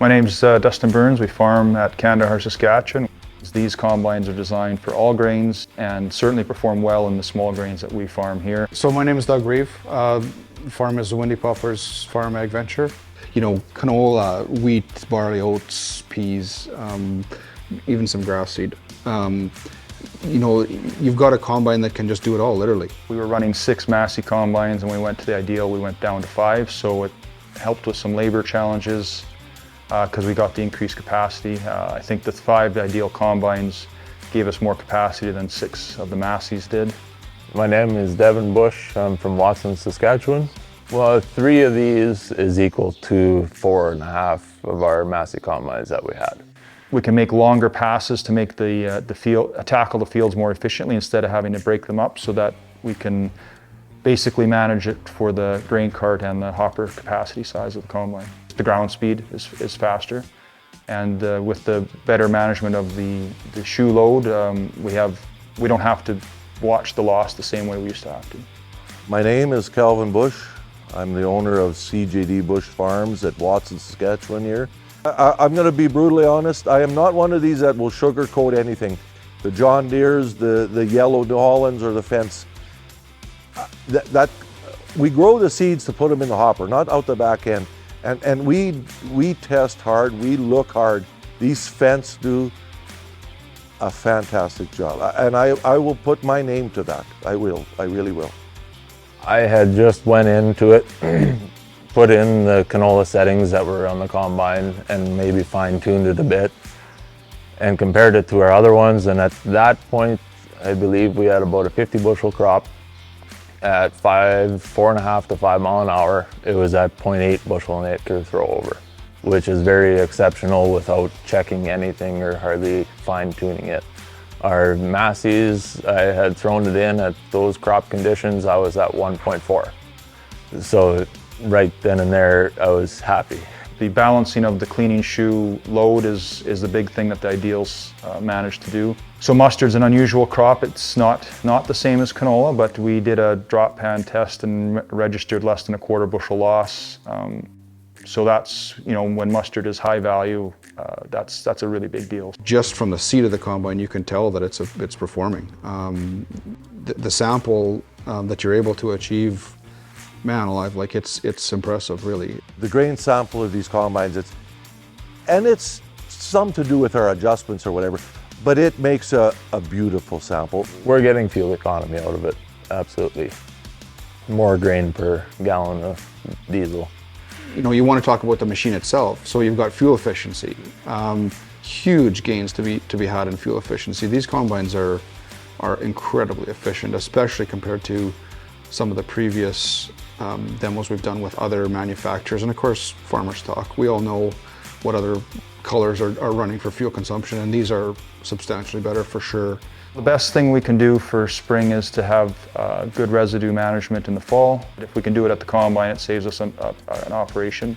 My name's Dustin Burns. We farm at Kandahar, Saskatchewan. These combines are designed for all grains and certainly perform well in the small grains that we farm here. So my name is Doug Reeve. Farm is the Windy Puffers Farm Ag Venture. You know, canola, wheat, barley, oats, peas, even some grass seed. You know, you've got a combine that can just do it all, literally. We were running 6 Massey combines, and we went to the ideal, we went down to 5, so it helped with some labor challenges because we got the increased capacity. I think the 5 ideal combines gave us more capacity than 6 of the Masseys did. My name is Devin Bush. I'm from Watson, Saskatchewan. Well, 3 of these is equal to 4.5 of our Massey combines that we had. We can make longer passes to make the field, tackle the fields more efficiently instead of having to break them up, so that we can basically manage it for the grain cart and the hopper capacity size of the combine. The ground speed is faster, and with the better management of the shoe load, we don't have to watch the loss the same way we used to have to. My name is Calvin Bush. I'm the owner of CJD Bush Farms at Watson, Saskatchewan here. I'm going to be brutally honest. I am not one of these that will sugarcoat anything. The John Deeres, the yellow New Hollands, or the Fence. We grow the seeds to put them in the hopper, not out the back end. And we test hard, we look hard. These Fence do a fantastic job. And I will put my name to that. I really will. I had just went into it, put in the canola settings that were on the combine and maybe fine-tuned it a bit and compared it to our other ones, and at that point I believe we had about a 50 bushel crop at 4.5 to 5 mile an hour. It was at 0.8 bushel an acre throw over, which is very exceptional without checking anything or hardly fine-tuning it. Our Masseys, I had thrown it in at those crop conditions, I was at 1.4. So right then and there, I was happy. The balancing of the cleaning shoe load is the big thing that the ideals managed to do. So mustard's an unusual crop. It's not the same as canola, but we did a drop pan test and registered less than a 1/4 bushel loss. So that's, you know, when mustard is high value, that's a really big deal. Just from the seat of the combine, you can tell that it's performing. The sample that you're able to achieve, man alive, like it's impressive, really. The grain sample of these combines, it's some to do with our adjustments or whatever, but it makes a beautiful sample. We're getting fuel economy out of it, absolutely. More grain per gallon of diesel. You know, you want to talk about the machine itself. So you've got fuel efficiency, huge gains to be had in fuel efficiency. These combines are incredibly efficient, especially compared to some of the previous demos we've done with other manufacturers, and of course farmer stock. We all know what other colors are running for fuel consumption, and these are substantially better for sure. The best thing we can do for spring is to have good residue management in the fall. If we can do it at the combine, it saves us an operation.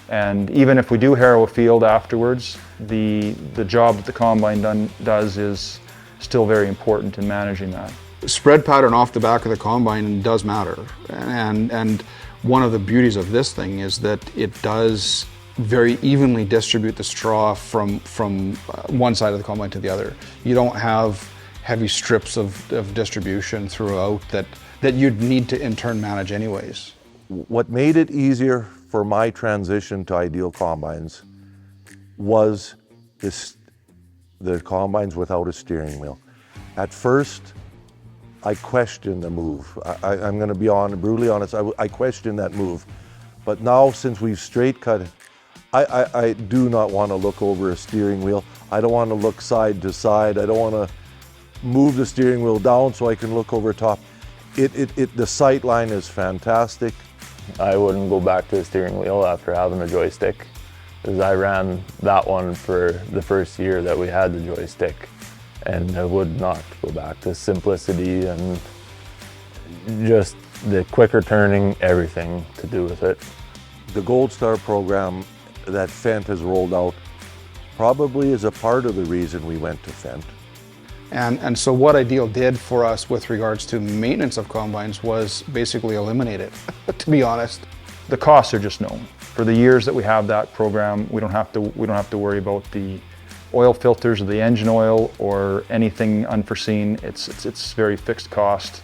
And even if we do harrow a field afterwards, the job that the combine does is still very important in managing that. Spread pattern off the back of the combine does matter, and one of the beauties of this thing is that it does very evenly distribute the straw from one side of the combine to the other. You don't have heavy strips of distribution throughout that you'd need to in turn manage anyways. What made it easier for my transition to ideal combines was the combines without a steering wheel. At first, I questioned the move. I'm going to be brutally honest, I questioned that move. But now, since we've straight cut it, I do not want to look over a steering wheel. I don't want to look side to side. I don't want to move the steering wheel down so I can look over top. The sight line is fantastic. I wouldn't go back to the steering wheel after having a joystick, because I ran that one for the first year that we had the joystick, and I would not go back to simplicity and just the quicker turning, everything to do with it. The Gold Star program that Fendt has rolled out probably is a part of the reason we went to Fendt. And so what Ideal did for us with regards to maintenance of combines was basically eliminate it, to be honest. The costs are just known. for the years that we have that program, we don't have to worry about the oil filters or the engine oil or anything unforeseen. It's very fixed cost,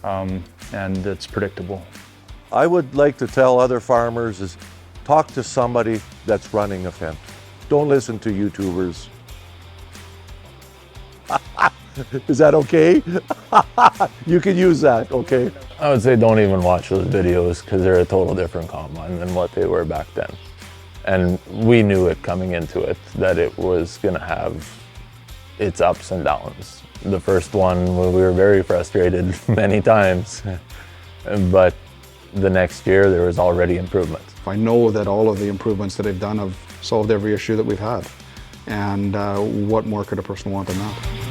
and it's predictable. I would like to tell other farmers is talk to somebody that's running a Fendt. Don't listen to YouTubers. Is that okay? You can use that, okay? I would say don't even watch those videos because they're a total different combine than what they were back then. And we knew it coming into it that it was going to have its ups and downs. The first one, we were very frustrated many times, but the next year there was already improvements. I know that all of the improvements that they've done have solved every issue that we've had. And what more could a person want than that?